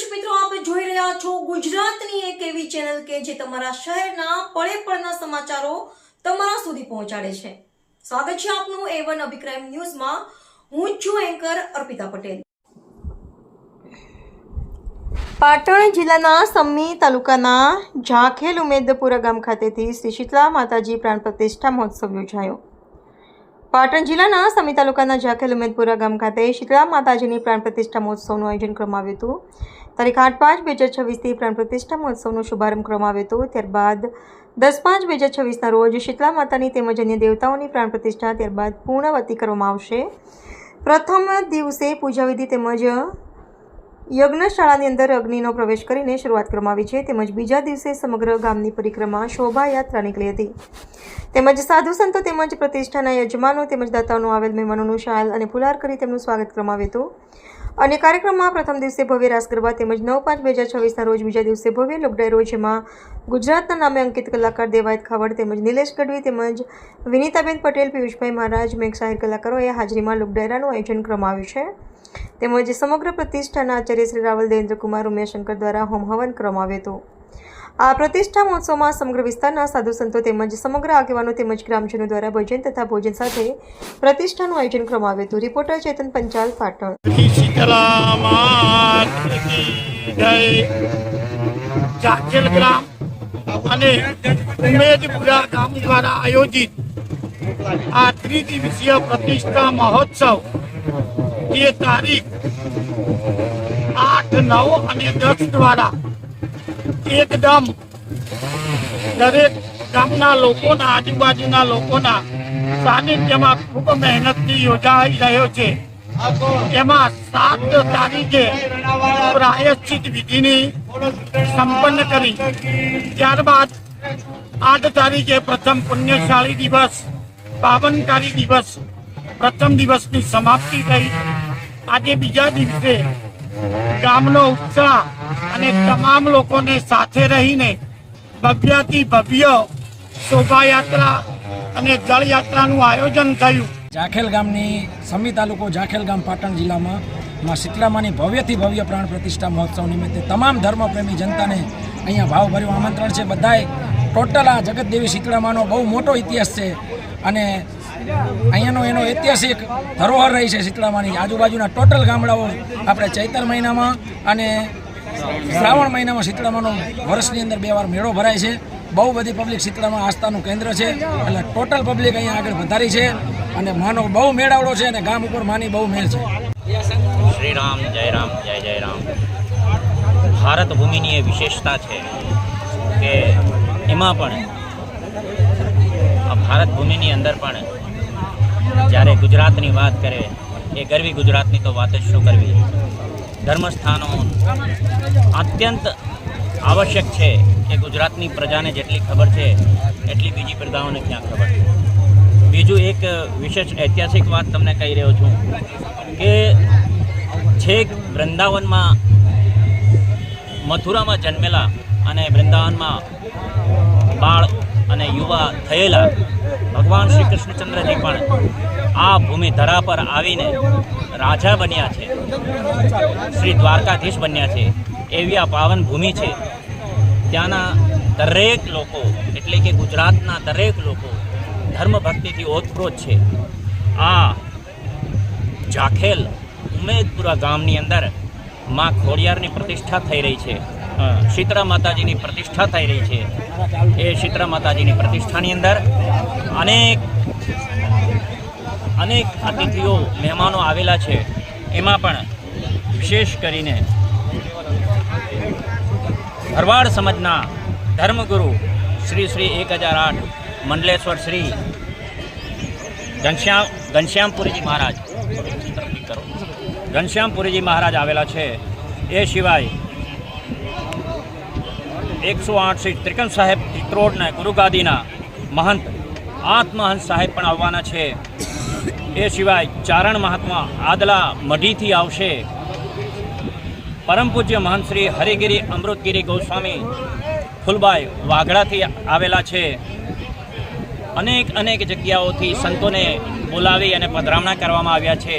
દર્શક મિત્રો, આપ જોઈ રહ્યા છો ગુજરાતની એક એવી ચેનલ કે જે તમારા શહેરના પળે પળના સમાચારો તમારા સુધી પહોંચાડે છે। સ્વાગત છે આપનું A1 અભિક્રાઇમ ન્યૂઝમાં। હું છું એન્કર અર્પિતા પટેલ। પાટણ જિલ્લાના સમી તાલુકાના ઝાખેલ ઉમેદપુરા ગામ ખાતેથી શ્રી શીતળા માતાજી પ્રાણ પ્રતિષ્ઠા મહોત્સવ યોજાયો। પાટણ જિલ્લાના સમી તાલુકાના ઝાખેલ ઉમેદપુરા ગામ ખાતે શીતળા માતાજીની પ્રાણ પ્રતિષ્ઠા મહોત્સવનું આયોજન કરવામાં આવ્યું હતું। તારીખ 8/5/2026થી પ્રાણ પ્રતિષ્ઠા મહોત્સવનો શુભારંભ કરવામાં આવ્યો હતો। ત્યારબાદ 10/5/2026ના રોજ શીતળા માતાની તેમજ અન્ય દેવતાઓની પ્રાણ પ્રતિષ્ઠા ત્યારબાદ પૂર્ણાવતી કરવામાં આવશે। પ્રથમ દિવસે પૂજાવિધિ તેમજ યજ્ઞશાળાની અંદર અગ્નિનો પ્રવેશ કરીને શરૂઆત કરવામાં આવી છે। તેમજ બીજા દિવસે સમગ્ર ગામની પરિક્રમા શોભાયાત્રા નીકળી હતી। તેમજ સાધુ સંતો તેમજ પ્રતિષ્ઠાના યજમાનો તેમજ દાતાઓનું આવેલ મહેમાનોનું શાલ અને ફુલાર કરી તેમનું સ્વાગત કરવામાં આવ્યું હતું। અને કાર્યક્રમમાં પ્રથમ દિવસે ભવ્ય રાસ ગરબા તેમજ 9/5/2026ના રોજ બીજા દિવસે ભવ્ય લોકડાયરો જેમાં ગુજરાતના નામે અંકિત કલાકાર દેવાયત ખાવડ તેમજ નિલેશ ગઢવી તેમજ વિનીતાબેન પટેલ, પિયુષભાઈ મહારાજ, મેઘસાહિર કલાકારોએ હાજરીમાં લોકડાયરાનું આયોજન કરવામાં આવ્યું છે। તેમજ સમગ્ર પ્રતિષ્ઠાના આચાર્ય શ્રી રાવલ દેવેન્દ્રકુમાર ઉમિયાશંકર દ્વારા હોમ હવન કરવામાં આવ્યું હતું। આ પ્રતિષ્ઠા મહોત્સવમાં સમગ્ર વિસ્તારના સાધુ સંતો તેમજ સમગ્ર આગેવાનો તેમજ ગ્રામજનો દ્વારા ભજન તથા ભોજન સાથે પ્રતિષ્ઠાનું આયોજન કરવામાં આવ્યું હતું। રિપોર્ટર ચેતન પંચાલ, પાટણ। ઝાખેલ ગ્રામ અને ઉમેદપુરા ગામ દ્વારા આયોજિત આ ત્રિદિવસીય પ્રતિષ્ઠા મહોત્સવ જે તારીખ 8, 9 અને 10 દ્વારા એકદમ દરેક ગામના લોકોના, આજુબાજુના લોકોના સાનિધ્યમાં ખૂબ મહેનતથી યોજાઈ રહ્યો છે। એમાં 7 તારીખે પ્રાયશ્ચિત વિધિની સંપન્ન કરી ત્યારબાદ 8 તારીખે પ્રથમ પુણ્યશાળી દિવસ, પાવનકારી દિવસ, પ્રથમ દિવસની સમાપ્તિ થઈ। આજે બીજા દિવસે ગામનો ઉત્સાહ અને તમામ લોકોને સાથે રહીને ભવ્યાથી ભવ્ય શોભાયાત્રા અને જળયાત્રાનું આયોજન થયું। ઝાખેલ ગામની સમી તાલુકો ઝાખેલ ગામ પાટણ જિલ્લામાં માં શીતળામાની ભવ્યથી ભવ્ય પ્રાણ પ્રતિષ્ઠા મહોત્સવ નિમિત્તે તમામ ધર્મપ્રેમી જનતાને અહીંયા ભાવભર્યું આમંત્રણ છે। બધાએ ટોટલ આ જગતદેવી શીતળામાનો બહુ મોટો ઇતિહાસ છે અને અહીંયાનો એનો ઐતિહાસિક ધરોહર રહી છે શીતળામાની। આજુબાજુના ટોટલ ગામડાઓ આપણે ચૈતર મહિનામાં અને શ્રાવણ મહિનામાં શીતળામાનો વર્ષની અંદર 2 વાર મેળો ભરાય છે। બહુ બધી પબ્લિક શીતળામાં આસ્થાનું કેન્દ્ર છે એટલે ટોટલ પબ્લિક અહીંયા આગળ વધારી છે અને માનો બહુ મેળાવડો છે અને ગામ ઉપર માની બહુ મેળ છે। શ્રી રામ, જય રામ, જય જય રામ। ભારત ભૂમિની એ વિશેષતા છે કે એમાં પણ આ ભારત ભૂમિની અંદર પણ જ્યારે ગુજરાતની વાત કરે એ ગરવી ગુજરાતની તો વાત જ શું કરવી। ધર્મસ્થાનો અત્યંત આવશ્યક છે કે ગુજરાતની પ્રજાને જેટલી ખબર છે એટલી બીજી પ્રજાઓને ક્યાં ખબર છે। બીજું એક વિશેષ ઐતિહાસિક વાત તમને કહી રહ્યો છું કે છેક વૃંદાવનમાં, મથુરામાં જન્મેલા અને વૃંદાવનમાં બાળ અને યુવા થયેલા ભગવાન શ્રી કૃષ્ણચંદ્રજી પણ આ ભૂમિ ધરા પર આવીને રાજા બન્યા છે, શ્રી દ્વારકાધીશ બન્યા છે। એવી આ પાવન ભૂમિ છે। ત્યાંના દરેક લોકો એટલે કે ગુજરાતના દરેક લોકો ધર્મ ભક્તિથી ઓતપ્રોત છે। આ ઝાખેલ ઉમેદપુરા ગામની અંદર માં ખોડિયારની પ્રતિષ્ઠા થઈ રહી છે, શીતળા માતાજીની પ્રતિષ્ઠા થઈ રહી છે। એ શીતળા માતાજીની પ્રતિષ્ઠાની અંદર અનેક અતિથિઓ, મહેમાનો આવેલા છે। એમાં પણ વિશેષ કરીને ભરવાડ સમાજના ધર્મગુરુ શ્રી 1008 મંડલેશ્વર શ્રી ઘનશ્યામપુરીજી મહારાજ, ઘનશ્યામપુરીજી મહારાજ આવેલા છે। એ સિવાય 108 શ્રી ત્રિકમ સાહેબ ચિત્રોડના ગુરુગાદીના મહંત આત્મહંસ સાહેબ પણ આવવાના છે। એ સિવાય ચારણ મહાત્મા આદલા મઢીથી આવશે। પરમ પૂજ્ય મહંત શ્રી હરિગીરી અમૃતગીરી ગોસ્વામી ફૂલબાઈ વાઘડાથી આવેલા છે। અનેક જગ્યાઓથી સંતોને બોલાવી અને પધરામણા કરવામાં આવ્યા છે।